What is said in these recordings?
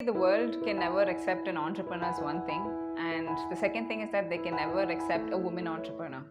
The world can never accept an entrepreneur is one thing, and the second thing is that they can never accept a woman entrepreneur.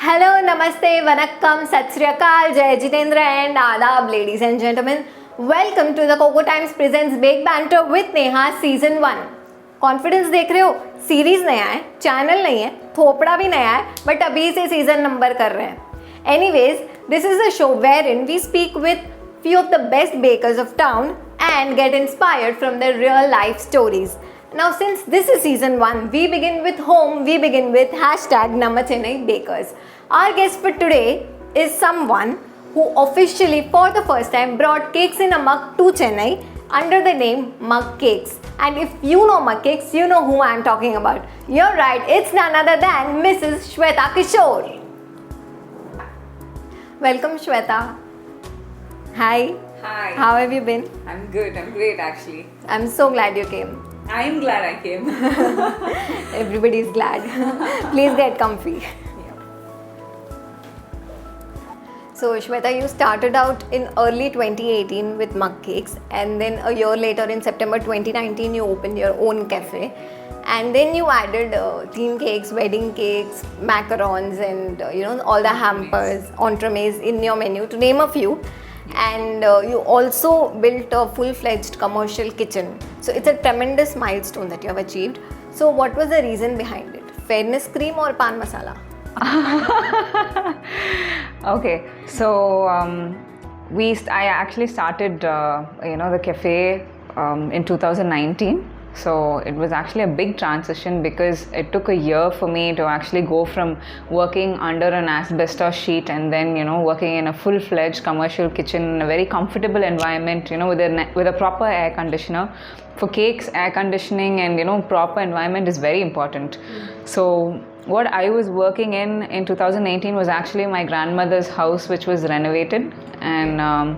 Hello, Namaste, Vanakkam, Sat Sri Akal, Jai Jitendra and Adab, ladies and gentlemen. Welcome to the Coco Times presents Big Banter with Neha Season 1. Confidence देख रहे हो, series नया है, channel नहीं है, थोपड़ा भी नया है, बट अभी से सीजन नंबर कर रहे हैं. Anyways, this is a show wherein we speak with few of the best bakers of town and get inspired from their real life stories. Now, since this is season 1, we begin with home, we begin with hashtag Namachennai Bakers. Our guest for today is someone who officially for the first time brought cakes in a mug to Chennai under the name Mug Cakes. And if you know Mug Cakes, you know who I am talking about. You're right, it's none other than Mrs. Shweta Kishore. Welcome, Shweta. Hi. Hi. How have you been? I'm good. I'm great actually. I'm so glad you came. I'm glad I came. Everybody's glad. Please get comfy. So Shweta, you started out in early 2018 with Mug Cakes, and then a year later in September 2019 you opened your own cafe, and then you added theme cakes, wedding cakes, macarons, and all the hampers, entremets in your menu, to name a few. And you also built a full-fledged commercial kitchen. So it's a tremendous milestone that you have achieved. So what was the reason behind it? Fairness cream or pan masala? Okay, so I actually started the cafe in 2019. So it was actually a big transition because it took a year for me to actually go from working under an asbestos sheet and then working in a full-fledged commercial kitchen in a very comfortable environment, with a proper air conditioner. For cakes, air conditioning and proper environment is very important. So what I was working in 2018 was actually my grandmother's house, which was renovated, and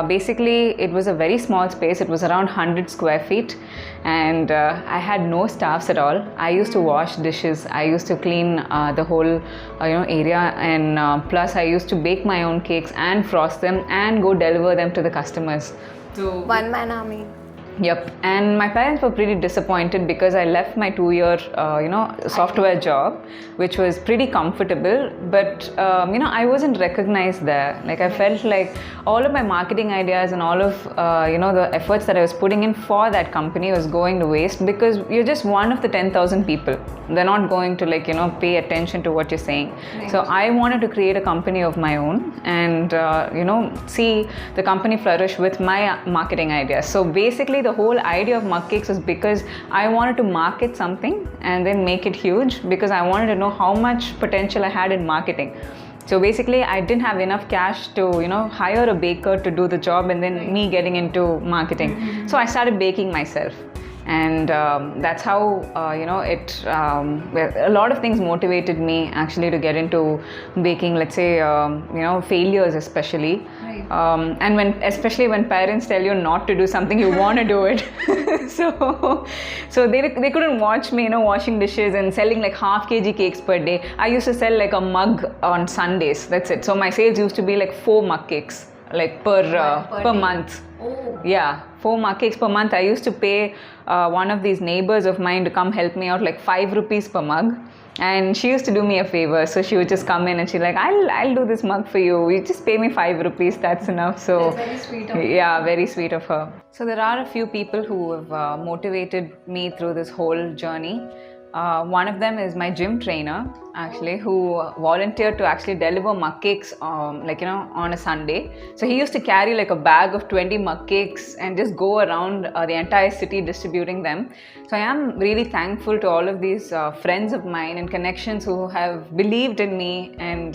basically it was a very small space. It was around 100 square feet, and I had no staffs at all. I used to wash dishes, I used to clean the whole area, and plus I used to bake my own cakes and frost them and go deliver them to the customers. So One-man army. Yep, and my parents were pretty disappointed because I left my 2-year, software job, which was pretty comfortable, but I wasn't recognized there. Like I felt like all of my marketing ideas and all of the efforts that I was putting in for that company was going to waste because you're just one of the 10,000 people. They're not going to pay attention to what you're saying. Right. So I wanted to create a company of my own and see the company flourish with my marketing ideas. So basically the whole idea of Mug Cakes was because I wanted to market something and then make it huge because I wanted to know how much potential I had in marketing. So basically I didn't have enough cash to hire a baker to do the job and then me getting into marketing. Mm-hmm. So I started baking myself. And that's how a lot of things motivated me actually to get into baking. Let's say failures especially, right. And especially when parents tell you not to do something, you want to do it. so they couldn't watch me washing dishes and selling like half kg cakes per day. I used to sell like a mug on Sundays, that's it. So my sales used to be like 4 mug cakes like per month. Oh. Yeah, 4 mug cakes per month. I used to pay one of these neighbors of mine to come help me out like 5 rupees per mug, and she used to do me a favor. So she would just come in and she's like, I'll do this mug for you. You just pay me 5 rupees. That's enough. So that's very sweet of her. Yeah, very sweet of her. So there are a few people who have motivated me through this whole journey. One of them is my gym trainer, actually, who volunteered to actually deliver mug cakes, on a Sunday. So he used to carry like a bag of 20 mug cakes and just go around the entire city distributing them. So I am really thankful to all of these friends of mine and connections who have believed in me and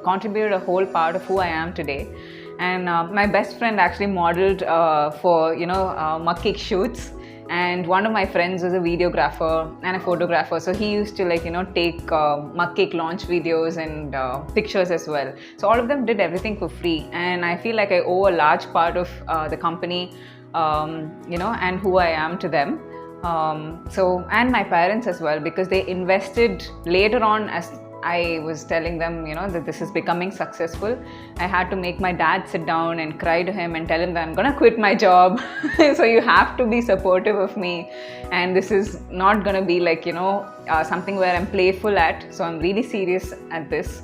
contributed a whole part of who I am today. And my best friend actually modeled for mug cake shoots. And one of my friends was a videographer and a photographer, so he used to take mug cake launch videos and pictures as well. So all of them did everything for free, and I feel like I owe a large part of the company and who I am to them. And my parents as well, because they invested later on. As I was telling them, that this is becoming successful, I had to make my dad sit down and cry to him and tell him that I'm gonna quit my job. So you have to be supportive of me, and this is not gonna be something where I'm playful at. So I'm really serious at this.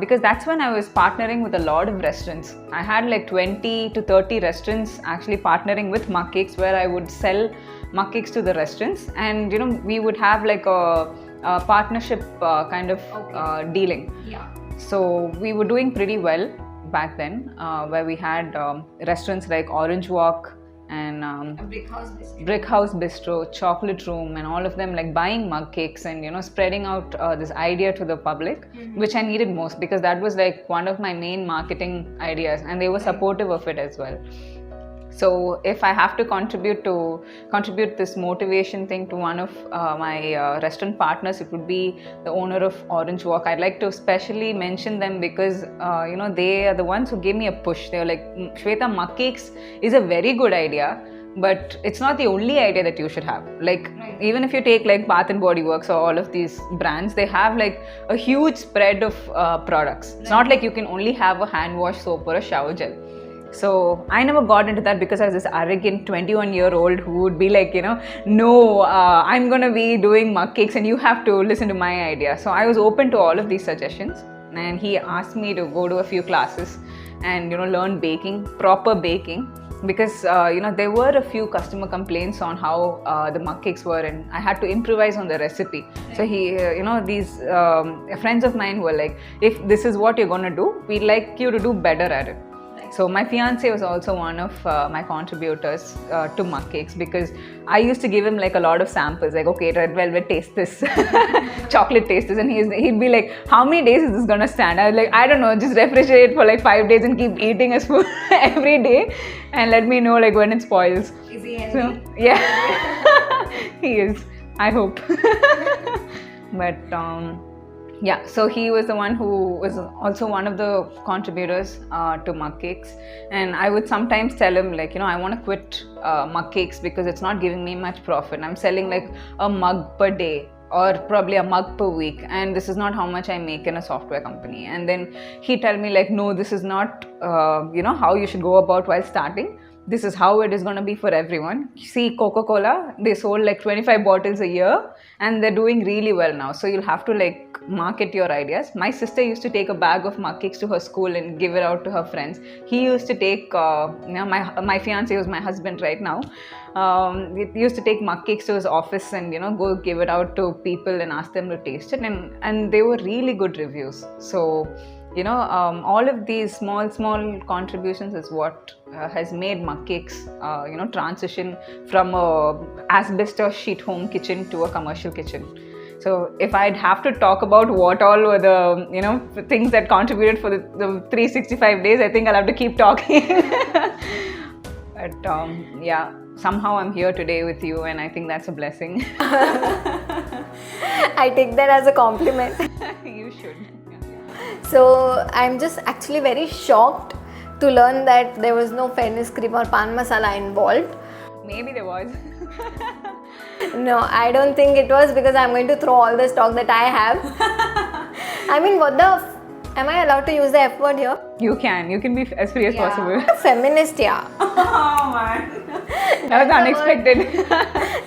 Because that's when I was partnering with a lot of restaurants. I had like 20 to 30 restaurants actually partnering with mug cakes, where I would sell mug cakes to the restaurants, and we would have like a partnership dealing. Yeah. So we were doing pretty well back then, where we had restaurants like Orange Walk and Brick House Bistro, Chocolate Room, and all of them like buying mug cakes and spreading out this idea to the public, which I needed most, because that was like one of my main marketing ideas, and they were supportive of it as well. So if I have to contribute this motivation thing to one of my restaurant partners, it would be the owner of Orange Walk. I'd like to especially mention them because they are the ones who gave me a push. They were like, Shweta, mug cakes is a very good idea, but it's not the only idea that you should have. Like, even if you take like Bath and Body Works or all of these brands, they have like a huge spread of products. It's not like you can only have a hand wash soap or a shower gel. So I never got into that because I was this arrogant 21-year-old who would be like, no, I'm going to be doing mug cakes and you have to listen to my idea. So I was open to all of these suggestions, and he asked me to go to a few classes and, learn baking, proper baking, because, there were a few customer complaints on how the mug cakes were, and I had to improvise on the recipe. So he, these friends of mine were like, if this is what you're going to do, we'd like you to do better at it. So my fiance was also one of my contributors to mug cakes, because I used to give him like a lot of samples, like, okay, red velvet, taste this, chocolate, taste this, and he'd be like, how many days is this gonna stand? I was like, I don't know, just refrigerate for like 5 days and keep eating a spoon every day, and let me know like when it spoils. Is he healthy? So yeah, he is. I hope. But yeah, so he was the one who was also one of the contributors to mug cakes, and I would sometimes tell him like, I want to quit mug cakes because it's not giving me much profit. I'm selling like a mug per day or probably a mug per week, and this is not how much I make in a software company. And then he'd tell me like, no, this is not how you should go about while starting. This is how it is going to be for everyone. See, Coca-Cola, they sold like 25 bottles a year and they're doing really well now. So you'll have to like market your ideas. My sister used to take a bag of mug cakes to her school and give it out to her friends. He used to take, my fiance, who's my husband right now, he used to take mug cakes to his office and go give it out to people and ask them to taste it, and they were really good reviews. So all of these small contributions is what has made mug cakes transition from a asbestos sheet home kitchen to a commercial kitchen. So if I'd have to talk about what all were the things that contributed for the 365 days, I think I'll have to keep talking. But yeah, somehow I'm here today with you, and I think that's a blessing. I take that as a compliment. You should. So I'm just actually very shocked to learn that there was no fairness cream or pan masala involved. Maybe there was. No, I don't think it was, because I'm going to throw all the stock that I have. I mean, am I allowed to use the F word here? You can be as free as possible. Feminist, yeah. Oh man, that was unexpected.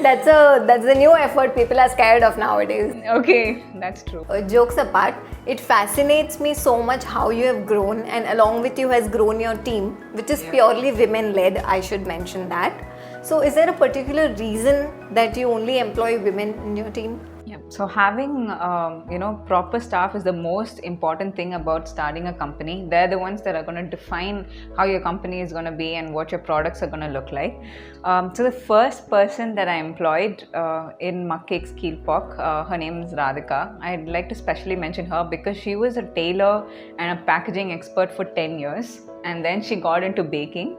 That's the new F word people are scared of nowadays. Okay, that's true. Jokes apart, it fascinates me so much how you have grown, and along with you has grown your team, which is purely women led, I should mention that. So is there a particular reason that you only employ women in your team? Yeah. So having proper staff is the most important thing about starting a company. They're the ones that are going to define how your company is going to be and what your products are going to look like. So the first person that I employed in Muckcakes Keelpok, her name is Radhika. I'd like to specially mention her because she was a tailor and a packaging expert for 10 years, and then she got into baking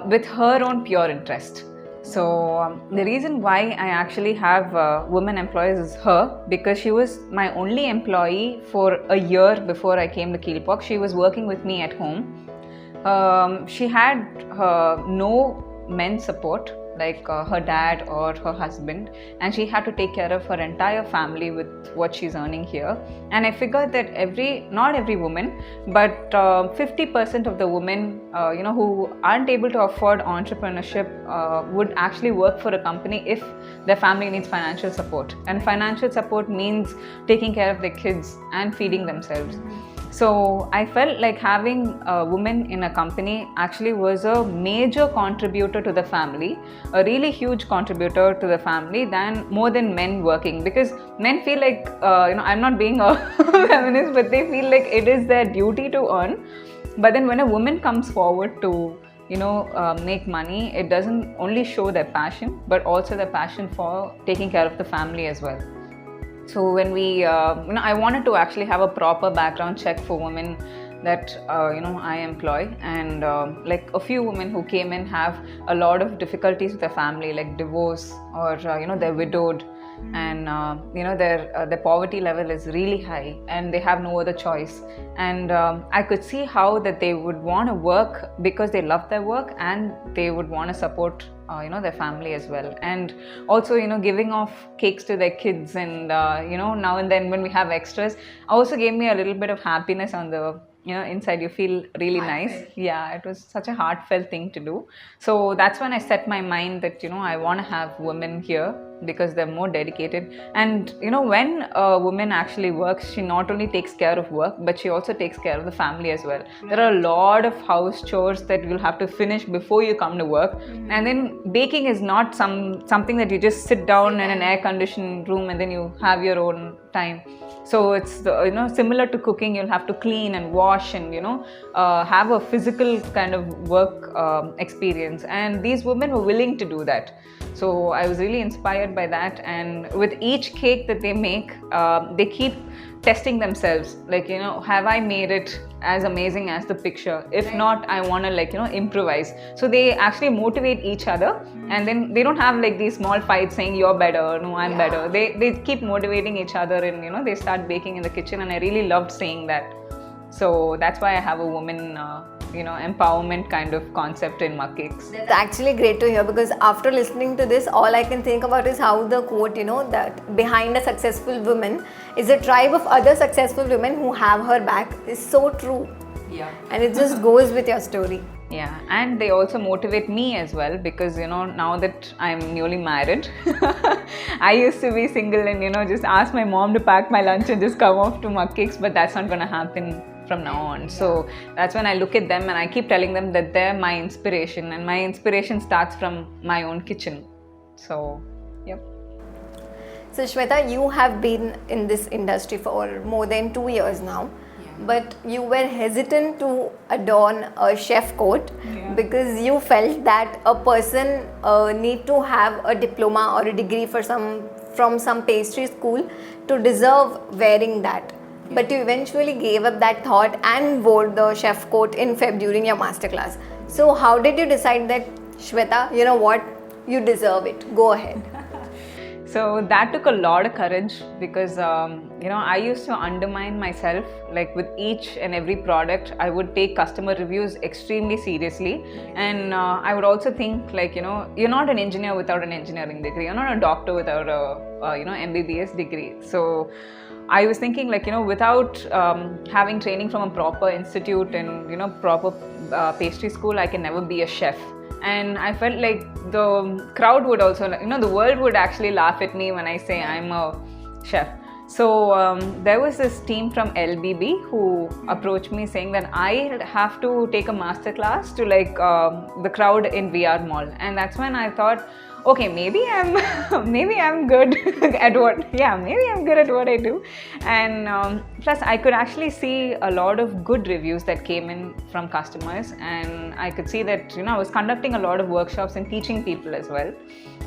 with her own pure interest. So the reason why I actually have women employees is her, because she was my only employee for a year before I came to Keelpok. She was working with me at home. She had no men support like her dad or her husband, and she had to take care of her entire family with what she's earning here. And I figured that not every woman, but 50% of the women who aren't able to afford entrepreneurship would actually work for a company if their family needs financial support. And financial support means taking care of their kids and feeding themselves. So I felt like having a woman in a company actually was a major contributor to the family, a really huge contributor to the family more than men working, because men feel like, I'm not being a feminist, but they feel like it is their duty to earn. But then when a woman comes forward to make money, it doesn't only show their passion, but also their passion for taking care of the family as well. So when I wanted to actually have a proper background check for women that I employ, and like a few women who came in have a lot of difficulties with their family, like divorce, or they're widowed, and their poverty level is really high and they have no other choice. And I could see how that they would want to work because they love their work, and they would want to support their family as well. And also giving off cakes to their kids, and now and then when we have extras also gave me a little bit of happiness on the inside. You feel really nice. Yeah, it was such a heartfelt thing to do. So that's when I set my mind that I want to have women here because they're more dedicated. And when a woman actually works, she not only takes care of work, but she also takes care of the family as well. There are a lot of house chores that you'll have to finish before you come to work. And then baking is not something that you just sit down in an air-conditioned room and then you have your own time. So it's similar to cooking. You'll have to clean and wash and have a physical kind of work experience, and these women were willing to do that. So I was really inspired by that, and with each cake that they make, they keep testing themselves, like have I made it as amazing as the picture? If not, I want to improvise. So they actually motivate each other, and then they don't have like these small fights saying you're better, no I'm better. They keep motivating each other, and they start baking in the kitchen, and I really loved seeing that. So that's why I have a woman empowerment kind of concept in Muckcakes. It's actually great to hear, because after listening to this, all I can think about is how the quote, that behind a successful woman is a tribe of other successful women who have her back, is so true. Yeah. And it just goes with your story. Yeah, and they also motivate me as well, because now that I'm newly married, I used to be single and just ask my mom to pack my lunch and just come off to Muckcakes, but that's not going to happen from now on. So that's when I look at them and I keep telling them that they're my inspiration, and my inspiration starts from my own kitchen. So, yep. So Shweta, you have been in this industry for more than 2 years now. But you were hesitant to adorn a chef coat because you felt that a person need to have a diploma or a degree from some pastry school to deserve wearing that. But you eventually gave up that thought and wore the chef coat in Feb during your masterclass. So how did you decide that, Shweta, you know what, you deserve it, go ahead? So that took a lot of courage, because I used to undermine myself. Like with each and every product, I would take customer reviews extremely seriously, and I would also think like you're not an engineer without an engineering degree, you're not a doctor without a MBBS degree. So I was thinking like without having training from a proper institute and proper pastry school, I can never be a chef. And I felt like the crowd would also, the world would actually laugh at me when I say I'm a chef. So there was this team from LBB who approached me saying that I have to take a master class to like the crowd in VR Mall, and that's when I thought, okay, maybe I'm maybe I'm good at maybe I'm good at what I do. And plus I could actually see a lot of good reviews that came in from customers, and I could see that I was conducting a lot of workshops and teaching people as well.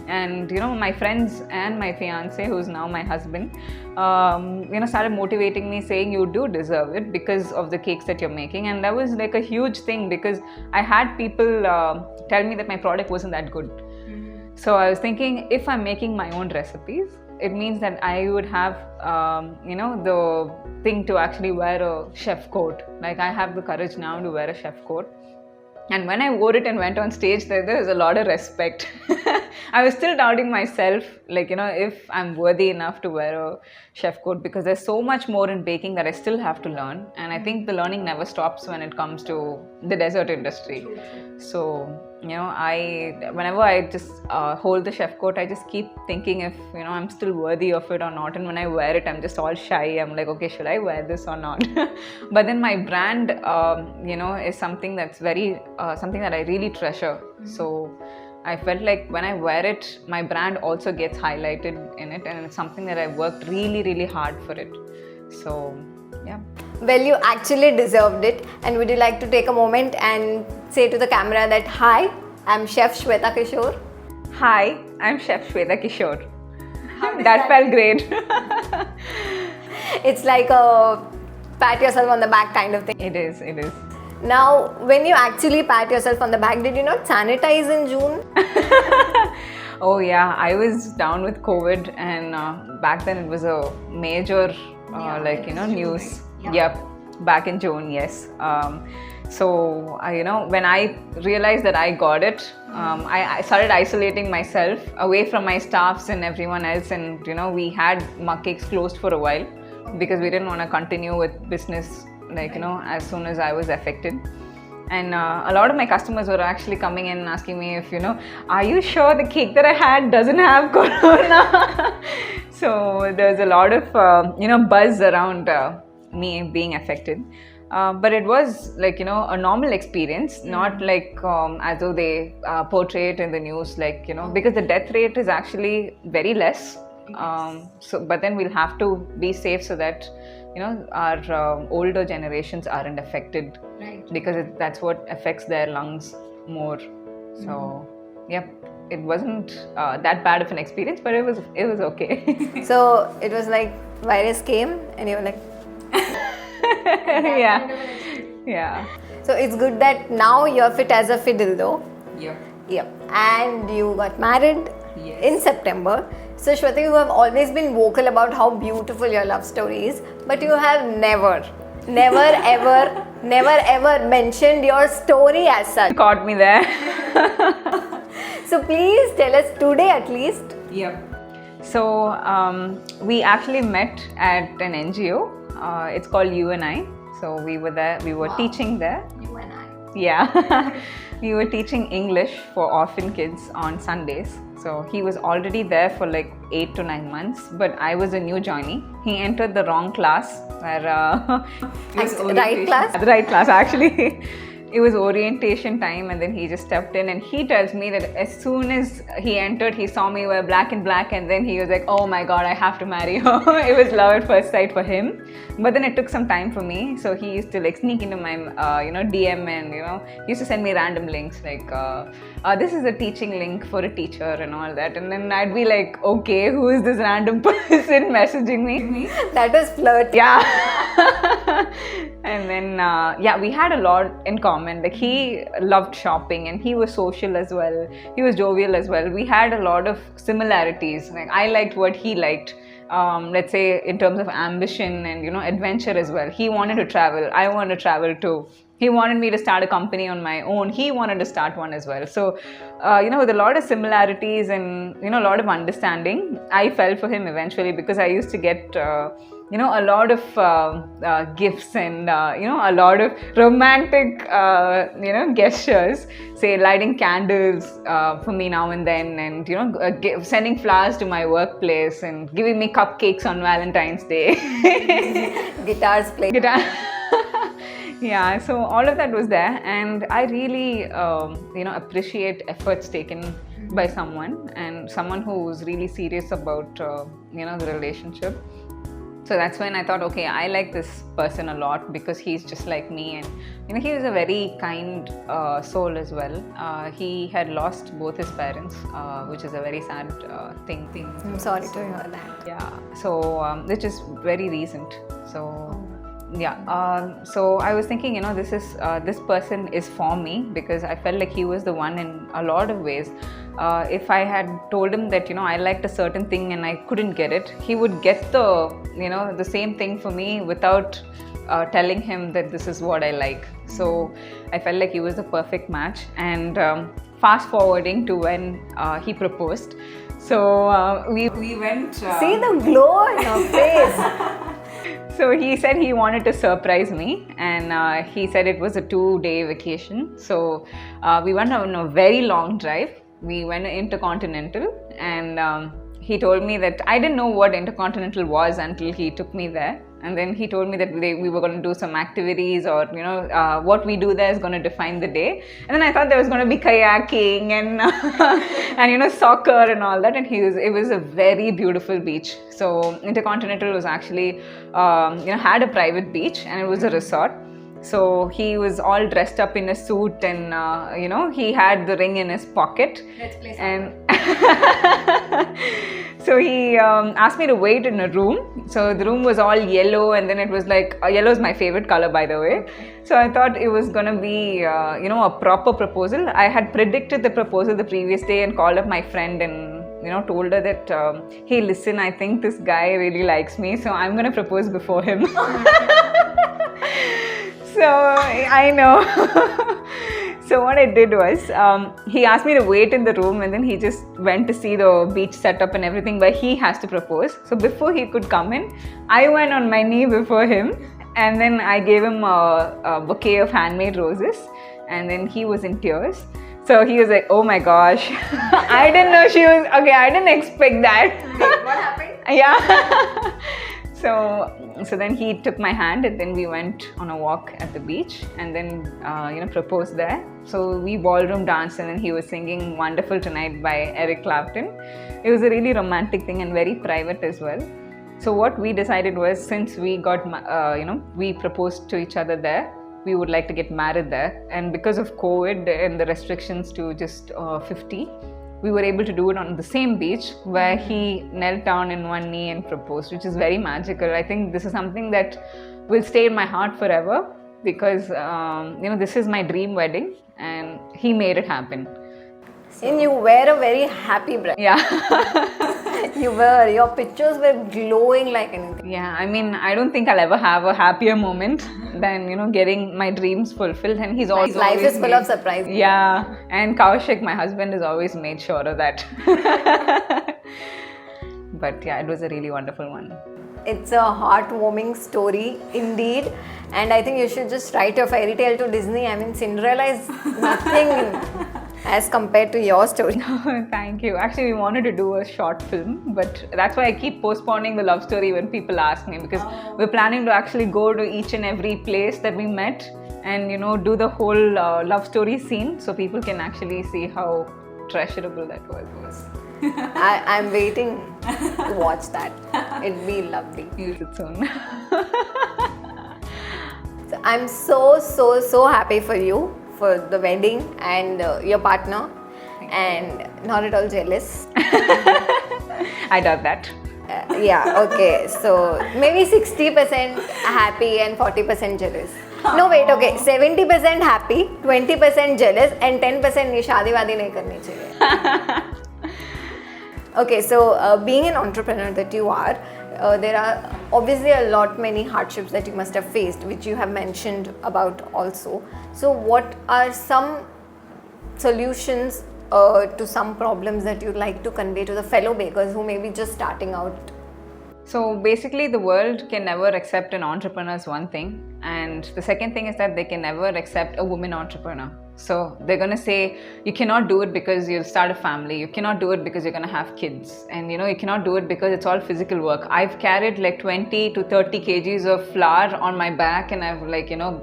And my friends and my fiance, who's now my husband, started motivating me, saying you do deserve it because of the cakes that you're making. And that was like a huge thing, because I had people tell me that my product wasn't that good. So I was thinking, if I'm making my own recipes, it means that I would have, the thing to actually wear a chef coat. Like I have the courage now to wear a chef coat. And when I wore it and went on stage, there was a lot of respect. I was still doubting myself, like, if I'm worthy enough to wear a chef coat, because there's so much more in baking that I still have to learn. And I think the learning never stops when it comes to the dessert industry. So, whenever I just hold the chef coat, I just keep thinking if, I'm still worthy of it or not. And when I wear it, I'm just all shy. I'm like, okay, should I wear this or not? But then my brand, is something that's very, something that I really treasure. So I felt like when I wear it, my brand also gets highlighted in it, and it's something that I worked really, really hard for it. So, yeah. Well, you actually deserved it. And would you like to take a moment and say to the camera that, hi, I'm Chef Shweta Kishore. Hi, I'm Chef Shweta Kishore. That felt great. It's like a pat yourself on the back kind of thing. It is. Now, when you actually pat yourself on the back, did you not sanitize in June? Oh yeah, I was down with COVID, and back then it was a major news. Yep, back in June, yes. So when I realized that I got it, I started isolating myself away from my staffs and everyone else, and we had Mug Cakes closed for a while because we didn't want to continue with business as soon as I was affected. And a lot of my customers were actually coming in and asking me if, are you sure the cake that I had doesn't have corona? So there's a lot of, buzz around me being affected. But it was like, a normal experience, not like as though they portray it in the news, because the death rate is actually very less. But then we'll have to be safe so that our older generations aren't affected, right? Because that's what affects their lungs more. So it wasn't that bad of an experience, but it was okay. So it was like virus came and you were like yeah. So it's good that now you're fit as a fiddle though. Yep. And you got married in September. So Shweta, you have always been vocal about how beautiful your love story is, but you have never ever mentioned your story as such. Caught me there. So please tell us today at least. Yep. So we actually met at an NGO. It's called You and I. So we were there. We were teaching there. You and I. Yeah. We were teaching English for orphan kids on Sundays. So he was already there for like 8 to 9 months, but I was a new joinee. He entered the wrong class, where right class? The right class, actually. It was orientation time, and then he just stepped in, and he tells me that as soon as he entered, he saw me wear black and black, and then he was like, oh my god, I have to marry her. It was love at first sight for him. But then it took some time for me, so he used to like sneak into my DM, and he used to send me random links like this is a teaching link for a teacher and all that, and then I'd be like, okay, who is this random person messaging me? That was flirt. Yeah. And then we had a lot in common. Like he loved shopping, and he was social as well. He was jovial as well. We had a lot of similarities. Like I liked what he liked. Let's say in terms of ambition and adventure as well. He wanted to travel. I wanted to travel too. He wanted me to start a company on my own. He wanted to start one as well. So, with a lot of similarities and a lot of understanding, I fell for him eventually, because I used to get a lot of gifts and a lot of romantic gestures, say lighting candles for me now and then, and sending flowers to my workplace and giving me cupcakes on Valentine's Day. Guitars played. Guitar. Yeah, so all of that was there, and I really appreciate efforts taken by someone, and someone who's really serious about the relationship. So that's when I thought, okay, I like this person a lot because he's just like me, and he was a very kind soul as well. He had lost both his parents, which is a very sad thing. I'm sorry to hear that. Yeah, so which is very recent. So yeah, so I was thinking, this person is for me because I felt like he was the one in a lot of ways. If I had told him that I liked a certain thing and I couldn't get it, he would get the same thing for me without telling him that this is what I like. So I felt like he was the perfect match. And fast forwarding to when he proposed, so we went. See the glow in your face. So he said he wanted to surprise me, and he said it was a 2-day vacation. So we went on a very long drive. We went Intercontinental, and he told me that I didn't know what Intercontinental was until he took me there. And then he told me that we were going to do some activities, or what we do there is going to define the day. And then I thought there was going to be kayaking and and soccer and all that. And it was a very beautiful beach. So Intercontinental was actually had a private beach, and it was a resort. So he was all dressed up in a suit, and he had the ring in his pocket. Let's play and so he asked me to wait in a room. So the room was all yellow, and then it was like yellow is my favorite color, by the way. So I thought it was gonna be a proper proposal. I had predicted the proposal the previous day and called up my friend and told her that hey, listen, I think this guy really likes me, so I'm gonna propose before him. So I know. So what I did was, he asked me to wait in the room, and then he just went to see the beach setup and everything where he has to propose. So before he could come in, I went on my knee before him, and then I gave him a bouquet of handmade roses, and then he was in tears. So he was like, oh my gosh, I didn't know she was, okay, I didn't expect that. Wait, what happened? Yeah. So then he took my hand, and then we went on a walk at the beach, and then proposed there. So we ballroom danced, and then he was singing Wonderful Tonight by Eric Clapton. It was a really romantic thing and very private as well. So what we decided was, since we got we proposed to each other there, we would like to get married there. And because of COVID and the restrictions to just 50, we were able to do it on the same beach where he knelt down in one knee and proposed, which is very magical. I think this is something that will stay in my heart forever because, this is my dream wedding and he made it happen. And you were a very happy bride. Yeah. Your pictures were glowing like anything. Yeah, I mean, I don't think I'll ever have a happier moment than, getting my dreams fulfilled. And he's always life is full of surprises. Yeah, and Kaushik, my husband, has always made sure of that. But yeah, it was a really wonderful one. It's a heartwarming story indeed, and I think you should just write your fairy tale to Disney. I mean, Cinderella is nothing as compared to your story. Thank you. Actually, we wanted to do a short film, but that's why I keep postponing the love story when people ask me, because we're planning to actually go to each and every place that we met and do the whole love story scene so people can actually see how treasurable that was. I'm waiting to watch that. It'd be lovely. Use it soon. So I'm so happy for you, for the wedding and your partner, and not at all jealous. I doubt that. Yeah, okay. So maybe 60% happy and 40% jealous. No, wait, okay. 70% happy, 20% jealous, and 10% ये शादी वादी नहीं करनी चाहिए. Okay, so being an entrepreneur that you are, there are obviously many hardships that you must have faced, which you have mentioned about also. So what are some solutions to some problems that you'd like to convey to the fellow bakers who may be just starting out? So basically, the world can never accept an entrepreneur as one thing, and the second thing is that they can never accept a woman entrepreneur. So they're gonna say you cannot do it because you'll start a family. You cannot do it because you're gonna have kids, and you cannot do it because it's all physical work. I've carried like 20 to 30 kgs of flour on my back, and I've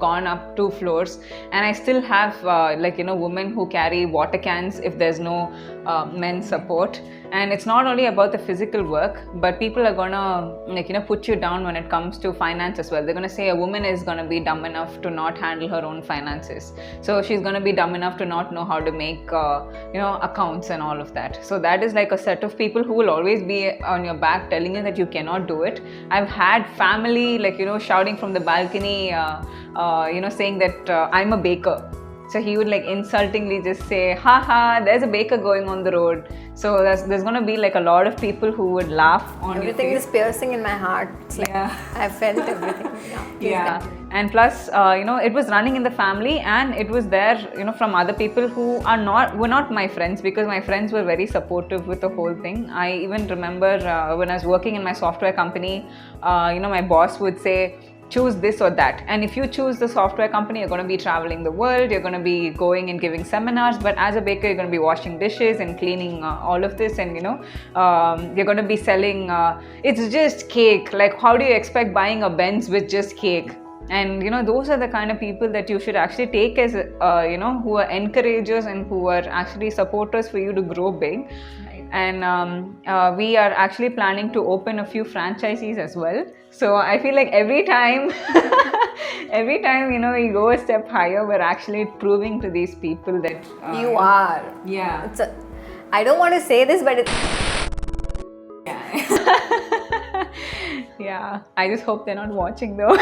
gone up 2 floors, and I still have women who carry water cans if there's no men support. And it's not only about the physical work, but people are gonna put you down when it comes to finance as well. They're gonna say a woman is gonna be dumb enough to not handle her own finances, so she's gonna be dumb enough to not know how to make accounts and all of that. So that is like a set of people who will always be on your back telling you that you cannot do it. I've had family shouting from the balcony saying that I'm a baker. So he would insultingly just say, haha, there's a baker going on the road. So there's going to be a lot of people who would laugh on everything your face. Is piercing in my heart. It's I felt everything. Yeah. And plus, it was running in the family, and it was there, from other people who were not my friends, because my friends were very supportive with the whole thing. I even remember when I was working in my software company, my boss would say, choose this or that, and if you choose the software company, you're going to be traveling the world, you're going to be going and giving seminars, but as a baker you're going to be washing dishes and cleaning all of this, and you're going to be selling it's just cake. Like, how do you expect buying a Benz with just cake? And those are the kind of people that you should actually take as who are encouragers and who are actually supporters for you to grow big. And we are actually planning to open a few franchisees as well. So I feel like every time we go a step higher, we're actually proving to these people that you are. Yeah. I don't want to say this, but it's yeah. I just hope they're not watching though.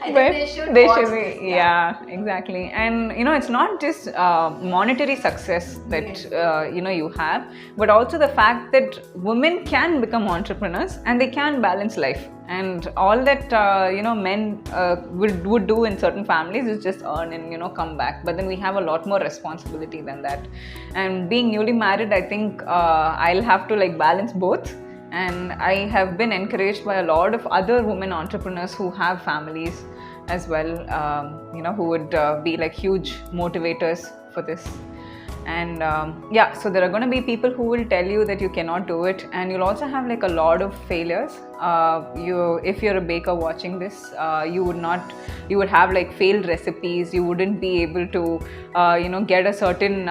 I think they should watch be. This, yeah, exactly. And it's not just monetary success that you have, but also the fact that women can become entrepreneurs and they can balance life. And all that men would do in certain families is just earn and come back. But then we have a lot more responsibility than that. And being newly married, I think I'll have to balance both. And I have been encouraged by a lot of other women entrepreneurs who have families as well, who would be huge motivators for this. And so there are going to be people who will tell you that you cannot do it, and you'll also have a lot of failures. If you're a baker watching this, you would have failed recipes. You wouldn't be able to get a certain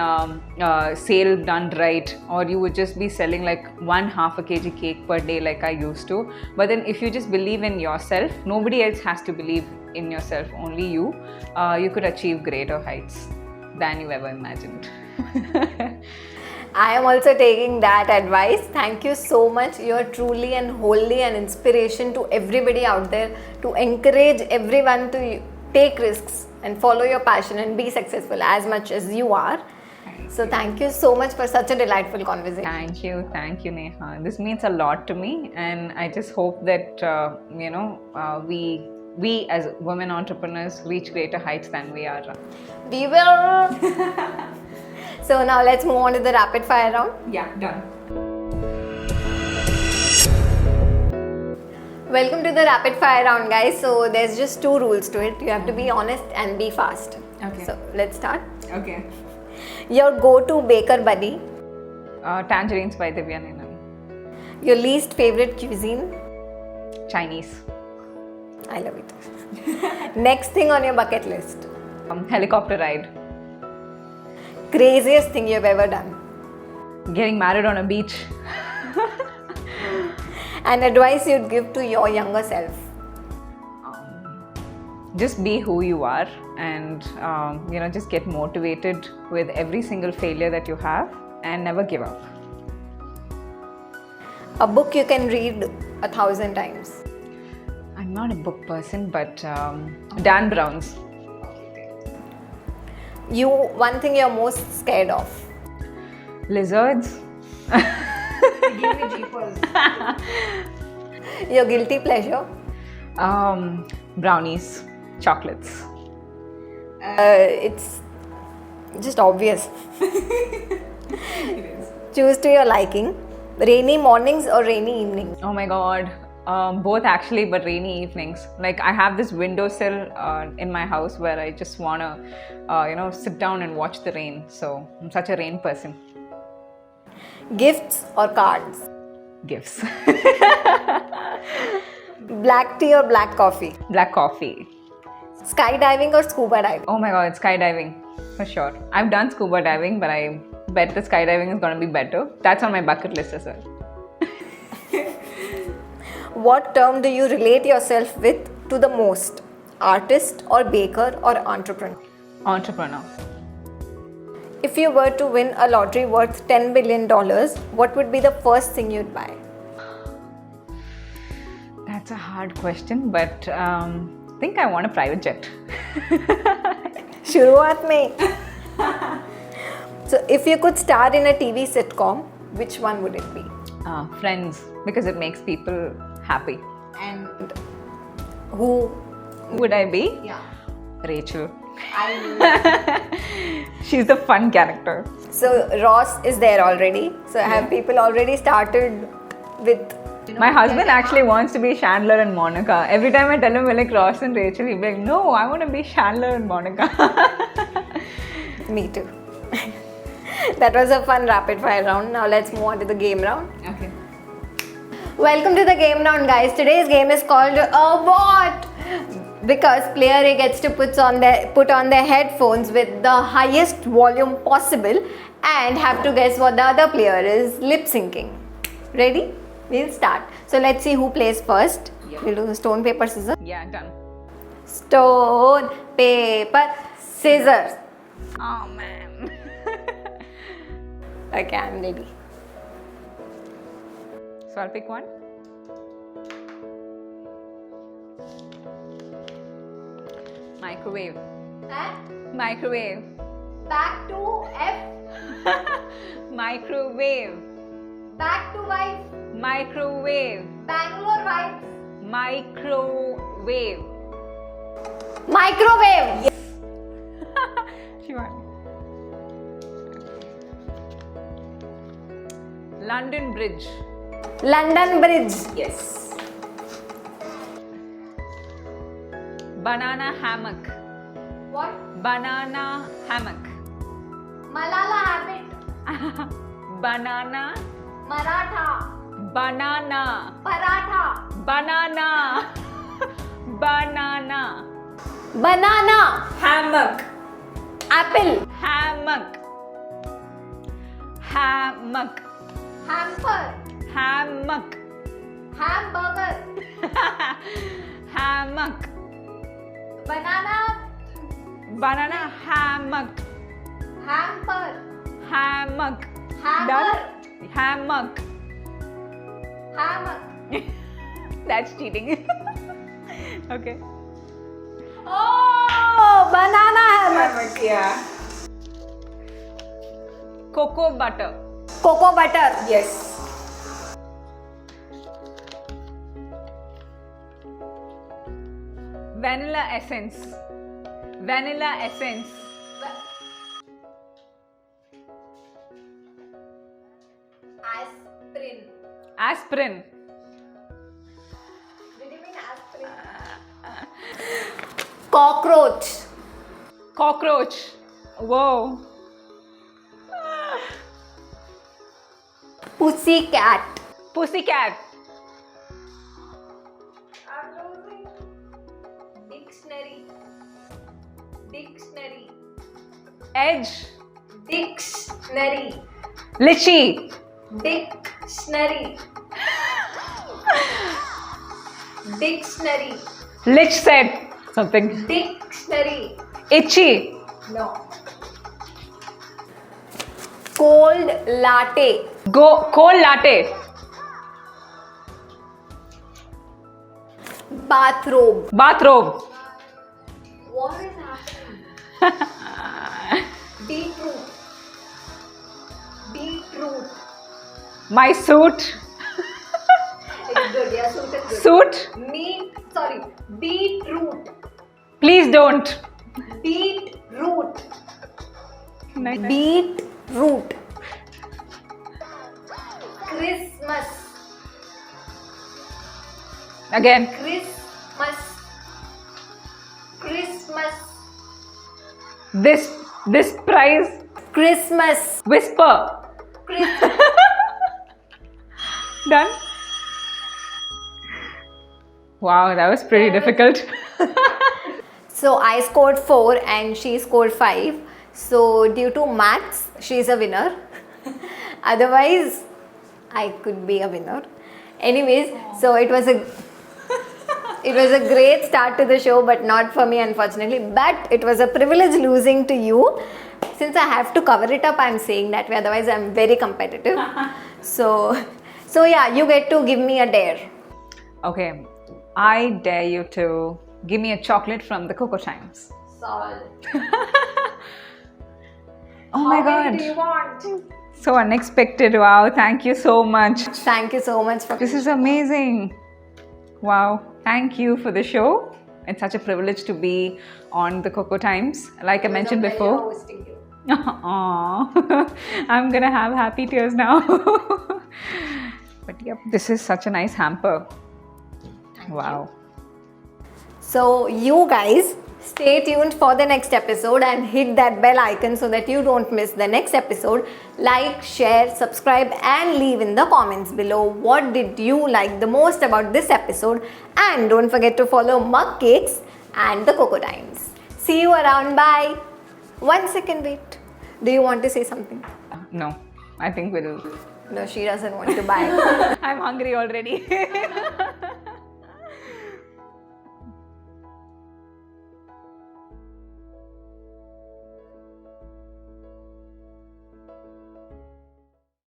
sale done right, or you would just be selling 1/2 kg cake per day like I used to. But then if you just believe in yourself, nobody else has to believe in yourself, only you could achieve greater heights than you ever imagined. I am also taking that advice. Thank you so much. You are truly and wholly an inspiration to everybody out there, to encourage everyone to take risks and follow your passion and be successful as much as you are. So thank you so much for such a delightful conversation. Thank you, Neha. This means a lot to me, and I just hope that we as women entrepreneurs reach greater heights than we are. We will. So now let's move on to the rapid fire round. Yeah, done. Welcome to the rapid fire round, guys. So there's just 2 rules to it. You have to be honest and be fast. Okay. So let's start. Okay. Your go-to baker buddy. Tangerines by Divya Nenan. Your least favorite cuisine. Chinese. I love it. Next thing on your bucket list. Helicopter ride. Craziest thing you've ever done. Getting married on a beach. And advice you'd give to your younger self. Just be who you are, and just get motivated with every single failure that you have, and never give up. A book you can read 1,000 times. I'm not a book person, but Dan Brown's. One thing you're most scared of. Lizards. Give me jeepers. Your guilty pleasure. Brownies, chocolates. It's just obvious. It is. Choose to your liking. Rainy mornings or rainy evenings? Oh my god. Both actually, but rainy evenings. Like I have this windowsill in my house where I just wanna, sit down and watch the rain. So I'm such a rain person. Gifts or cards? Gifts. Black tea or black coffee? Black coffee. Skydiving or scuba diving? Oh my god, skydiving for sure. I've done scuba diving, but I bet the skydiving is gonna be better. That's on my bucket list as well. What term do you relate yourself with to the most? Artist or baker or entrepreneur? Entrepreneur. If you were to win a lottery worth $10 billion, what would be the first thing you'd buy? That's a hard question, but I think I want a private jet. शुरुआत में. So if you could star in a TV sitcom, which one would it be? Friends, because it makes people happy. And who Would I be? Yeah. Rachel. She's the fun character. So Ross is there already. So have people already started with? My husband actually wants to be Chandler and Monica. Every time I tell him we're like Ross and Rachel, he'll be like, no, I want to be Chandler and Monica. Me too. That was a fun rapid fire round. Now let's move on to the game round. Okay. Welcome to the game round, guys. Today's game is called What? Because player A gets to put on their headphones with the highest volume possible and have to guess what the other player is lip syncing. Ready? We'll start. So let's see who plays first. Yeah. We'll do stone, paper, scissors. Yeah, done. Stone, paper, scissors. Oh man. Okay, I'm ready. So I'll pick one. Microwave. And Microwave. back to F. Microwave. Back to wife. Microwave. Bangalore vibes. Microwave. Microwave. She won. London Bridge. London Bridge. Yes. Banana hammock. What? Banana hammock. Malala habit. Banana. Maratha. Banana. Paratha. Banana. Banana. Banana. Hammock. Apple. Hammock. Hammock. Hamper. Hammock. Hamburger. Hammock. Banana. Banana hammock. Hamper. Hammock. Hammer. Done? Hammock. Hammock. That's cheating. Okay. Oh, banana hammock. Yeah. Cocoa butter. Cocoa butter. Yes. Vanilla essence. Vanilla essence. Aspirin. Aspirin. Did you mean aspirin? Cockroach. Cockroach. Whoa. Pussy cat. Pussycat. I'm losing. Dictionary. Dictionary. Edge. Dictionary. Lychee. Dictionary. Dictionary. Lich said something. Dictionary. Itchy. No. Cold latte. Cold latte. Bathrobe. Bathrobe. What is happening? Beetroot. Beetroot. My suit. It's good, yeah, suit is good. Suit. Beetroot. Please don't. Beetroot. Nice. Beetroot. Crisp. Again. Christmas. Christmas. This prize. Christmas. Whisper. Christmas. Done. Wow, that was pretty difficult. So I scored 4 and she scored 5. So due to maths, she is a winner. Otherwise, I could be a winner. Anyways, so it was a great start to the show, but not for me, unfortunately. But it was a privilege losing to you. Since I have to cover it up, I'm saying that way. Otherwise, I'm very competitive. So yeah, you get to give me a dare. Okay, I dare you to give me a chocolate from the Coco Times. Salt. Oh my How many god. do you want? So unexpected. Wow, thank you so much. Thank you so much for This is amazing. Wow, thank you for the show. It's such a privilege to be on the Coco Times. Like I mentioned before. hosting you. Aww. I'm gonna have happy tears now. But yep, this is such a nice hamper. Wow. So you guys stay tuned for the next episode and hit that bell icon so that you don't miss the next episode. Like, share, subscribe and leave in the comments below what did you like the most about this episode, and don't forget to follow Mug Cakes and the Coco Times. See you around. Bye. 1 second, wait. Do you want to say something? No, I think we'll. No, she doesn't want to buy. I'm hungry already.